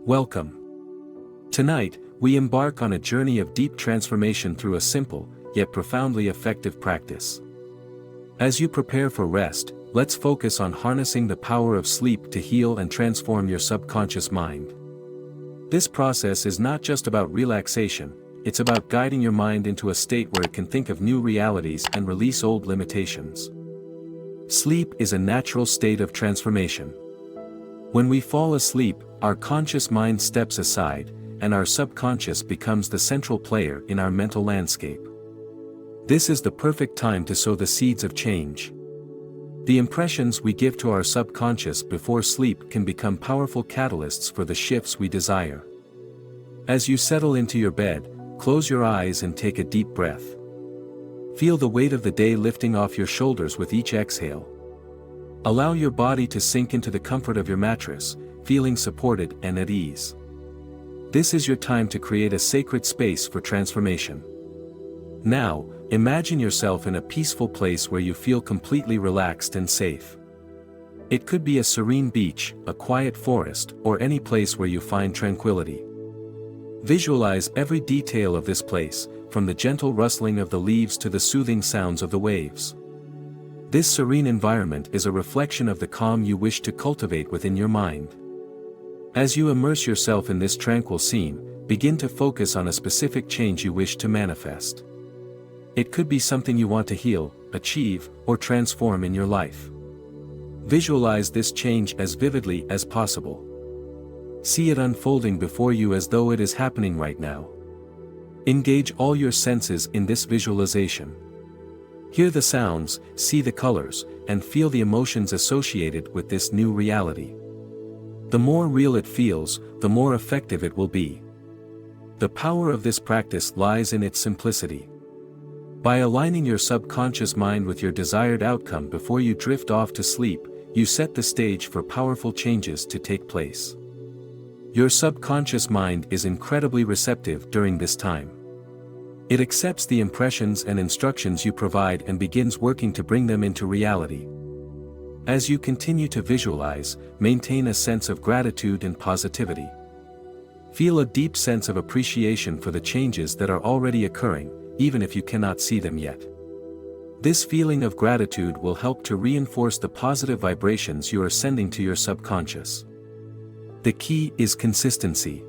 Welcome. Tonight, we embark on a journey of deep transformation through a simple, yet profoundly effective practice. As you prepare for rest, let's focus on harnessing the power of sleep to heal and transform your subconscious mind. This process is not just about relaxation, it's about guiding your mind into a state where it can think of new realities and release old limitations. Sleep is a natural state of transformation. When we fall asleep, our conscious mind steps aside, and our subconscious becomes the central player in our mental landscape. This is the perfect time to sow the seeds of change. The impressions we give to our subconscious before sleep can become powerful catalysts for the shifts we desire. As you settle into your bed, close your eyes and take a deep breath. Feel the weight of the day lifting off your shoulders with each exhale. Allow your body to sink into the comfort of your mattress, feeling supported and at ease. This is your time to create a sacred space for transformation. Now, imagine yourself in a peaceful place where you feel completely relaxed and safe. It could be a serene beach, a quiet forest, or any place where you find tranquility. Visualize every detail of this place, from the gentle rustling of the leaves to the soothing sounds of the waves. This serene environment is a reflection of the calm you wish to cultivate within your mind. As you immerse yourself in this tranquil scene, begin to focus on a specific change you wish to manifest. It could be something you want to heal, achieve, or transform in your life. Visualize this change as vividly as possible. See it unfolding before you as though it is happening right now. Engage all your senses in this visualization. Hear the sounds, see the colors, and feel the emotions associated with this new reality. The more real it feels, the more effective it will be. The power of this practice lies in its simplicity. By aligning your subconscious mind with your desired outcome before you drift off to sleep, you set the stage for powerful changes to take place. Your subconscious mind is incredibly receptive during this time. It accepts the impressions and instructions you provide and begins working to bring them into reality. As you continue to visualize, maintain a sense of gratitude and positivity. Feel a deep sense of appreciation for the changes that are already occurring, even if you cannot see them yet. This feeling of gratitude will help to reinforce the positive vibrations you are sending to your subconscious. The key is consistency.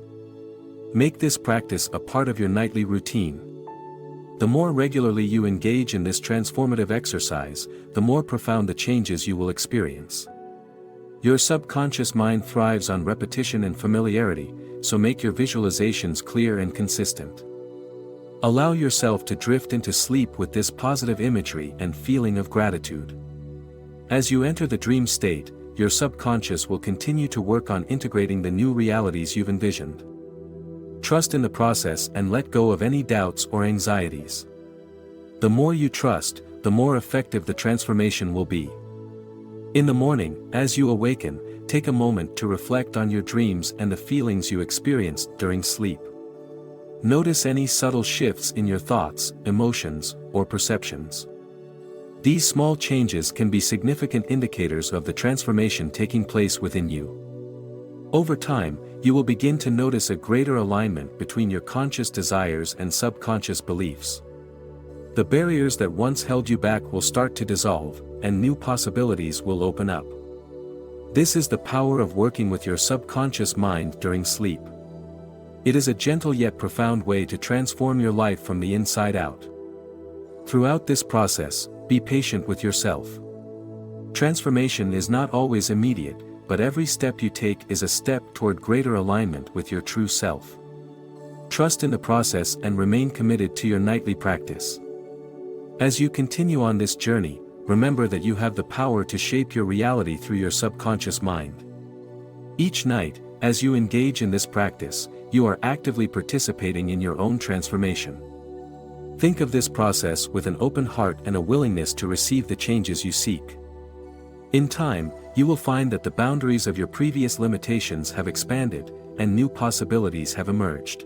Make this practice a part of your nightly routine. The more regularly you engage in this transformative exercise, the more profound the changes you will experience. Your subconscious mind thrives on repetition and familiarity, so make your visualizations clear and consistent. Allow yourself to drift into sleep with this positive imagery and feeling of gratitude. As you enter the dream state, your subconscious will continue to work on integrating the new realities you've envisioned. Trust in the process and let go of any doubts or anxieties. The more you trust, the more effective the transformation will be. In the morning, as you awaken, take a moment to reflect on your dreams and the feelings you experienced during sleep. Notice any subtle shifts in your thoughts, emotions, or perceptions. These small changes can be significant indicators of the transformation taking place within you. Over time, you will begin to notice a greater alignment between your conscious desires and subconscious beliefs. The barriers that once held you back will start to dissolve, and new possibilities will open up. This is the power of working with your subconscious mind during sleep. It is a gentle yet profound way to transform your life from the inside out. Throughout this process, be patient with yourself. Transformation is not always immediate, but every step you take is a step toward greater alignment with your true self. Trust in the process and remain committed to your nightly practice. As you continue on this journey, remember that you have the power to shape your reality through your subconscious mind. Each night, as you engage in this practice, you are actively participating in your own transformation. Think of this process with an open heart and a willingness to receive the changes you seek. In time, you will find that the boundaries of your previous limitations have expanded, and new possibilities have emerged.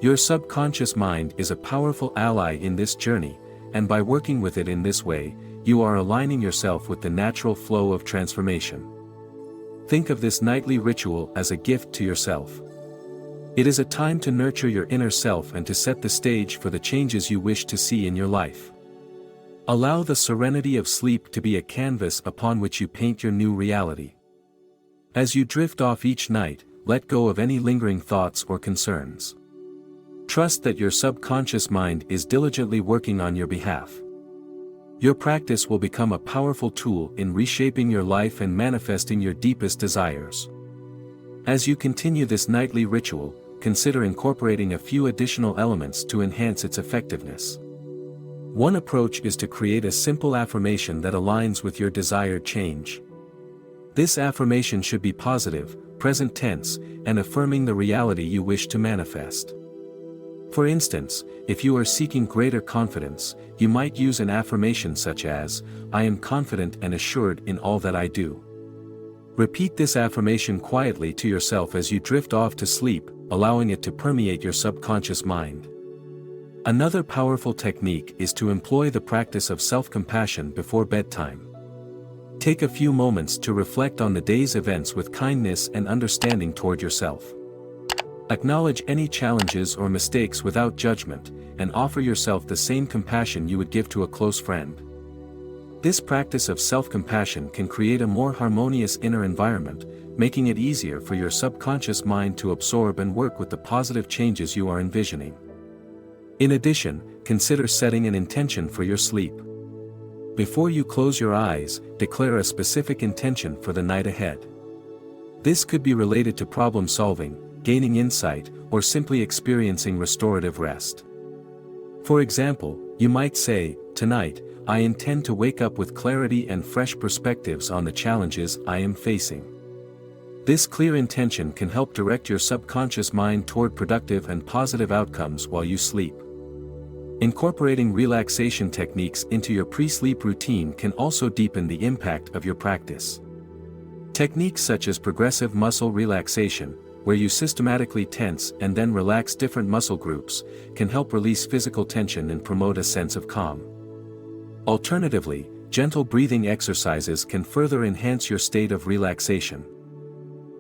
Your subconscious mind is a powerful ally in this journey, and by working with it in this way, you are aligning yourself with the natural flow of transformation. Think of this nightly ritual as a gift to yourself. It is a time to nurture your inner self and to set the stage for the changes you wish to see in your life. Allow the serenity of sleep to be a canvas upon which you paint your new reality. As you drift off each night, let go of any lingering thoughts or concerns. Trust that your subconscious mind is diligently working on your behalf. Your practice will become a powerful tool in reshaping your life and manifesting your deepest desires. As you continue this nightly ritual, consider incorporating a few additional elements to enhance its effectiveness. One approach is to create a simple affirmation that aligns with your desired change. This affirmation should be positive, present tense, and affirming the reality you wish to manifest. For instance, if you are seeking greater confidence, you might use an affirmation such as, "I am confident and assured in all that I do." Repeat this affirmation quietly to yourself as you drift off to sleep, allowing it to permeate your subconscious mind. Another powerful technique is to employ the practice of self-compassion before bedtime. Take a few moments to reflect on the day's events with kindness and understanding toward yourself. Acknowledge any challenges or mistakes without judgment, and offer yourself the same compassion you would give to a close friend. This practice of self-compassion can create a more harmonious inner environment, making it easier for your subconscious mind to absorb and work with the positive changes you are envisioning. In addition, consider setting an intention for your sleep. Before you close your eyes, declare a specific intention for the night ahead. This could be related to problem solving, gaining insight, or simply experiencing restorative rest. For example, you might say, "Tonight, I intend to wake up with clarity and fresh perspectives on the challenges I am facing." This clear intention can help direct your subconscious mind toward productive and positive outcomes while you sleep. Incorporating relaxation techniques into your pre-sleep routine can also deepen the impact of your practice. Techniques such as progressive muscle relaxation, where you systematically tense and then relax different muscle groups, can help release physical tension and promote a sense of calm. Alternatively, gentle breathing exercises can further enhance your state of relaxation.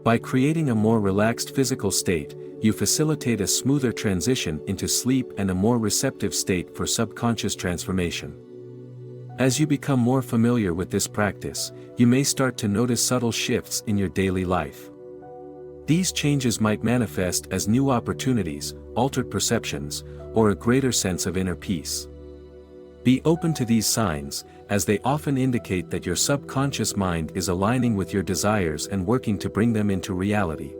By creating a more relaxed physical state, you facilitate a smoother transition into sleep and a more receptive state for subconscious transformation. As you become more familiar with this practice, you may start to notice subtle shifts in your daily life. These changes might manifest as new opportunities, altered perceptions, or a greater sense of inner peace. Be open to these signs, as they often indicate that your subconscious mind is aligning with your desires and working to bring them into reality.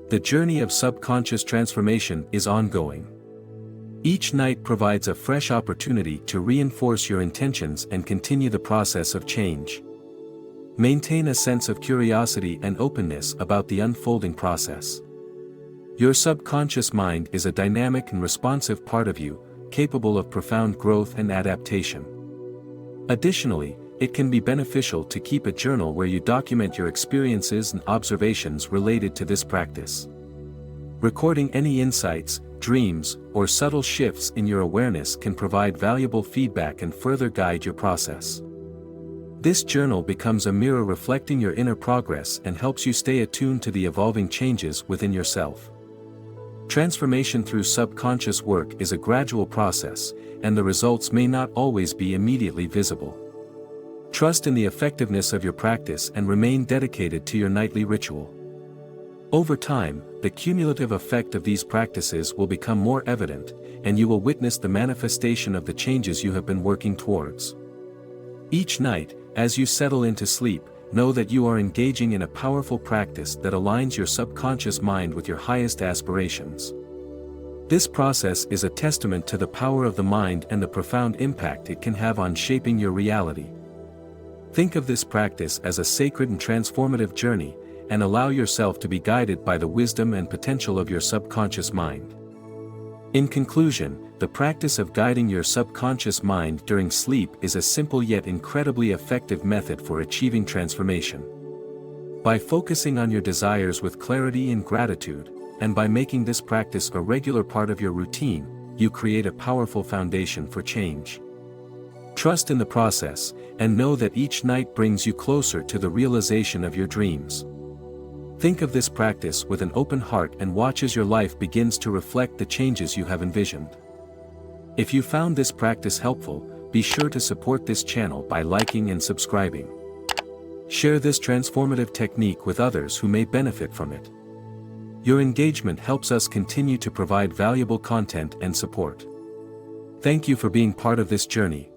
The journey of subconscious transformation is ongoing. Each night provides a fresh opportunity to reinforce your intentions and continue the process of change. Maintain a sense of curiosity and openness about the unfolding process. Your subconscious mind is a dynamic and responsive part of you, capable of profound growth and adaptation. Additionally, it can be beneficial to keep a journal where you document your experiences and observations related to this practice. Recording any insights, dreams, or subtle shifts in your awareness can provide valuable feedback and further guide your process. This journal becomes a mirror reflecting your inner progress and helps you stay attuned to the evolving changes within yourself. Transformation through subconscious work is a gradual process, and the results may not always be immediately visible. Trust in the effectiveness of your practice and remain dedicated to your nightly ritual. Over time, the cumulative effect of these practices will become more evident, and you will witness the manifestation of the changes you have been working towards. Each night, as you settle into sleep, know that you are engaging in a powerful practice that aligns your subconscious mind with your highest aspirations. This process is a testament to the power of the mind and the profound impact it can have on shaping your reality. Think of this practice as a sacred and transformative journey, and allow yourself to be guided by the wisdom and potential of your subconscious mind. In conclusion, the practice of guiding your subconscious mind during sleep is a simple yet incredibly effective method for achieving transformation. By focusing on your desires with clarity and gratitude, and by making this practice a regular part of your routine, you create a powerful foundation for change. Trust in the process, and know that each night brings you closer to the realization of your dreams. Think of this practice with an open heart and watch as your life begins to reflect the changes you have envisioned. If you found this practice helpful, be sure to support this channel by liking and subscribing. Share this transformative technique with others who may benefit from it. Your engagement helps us continue to provide valuable content and support. Thank you for being part of this journey.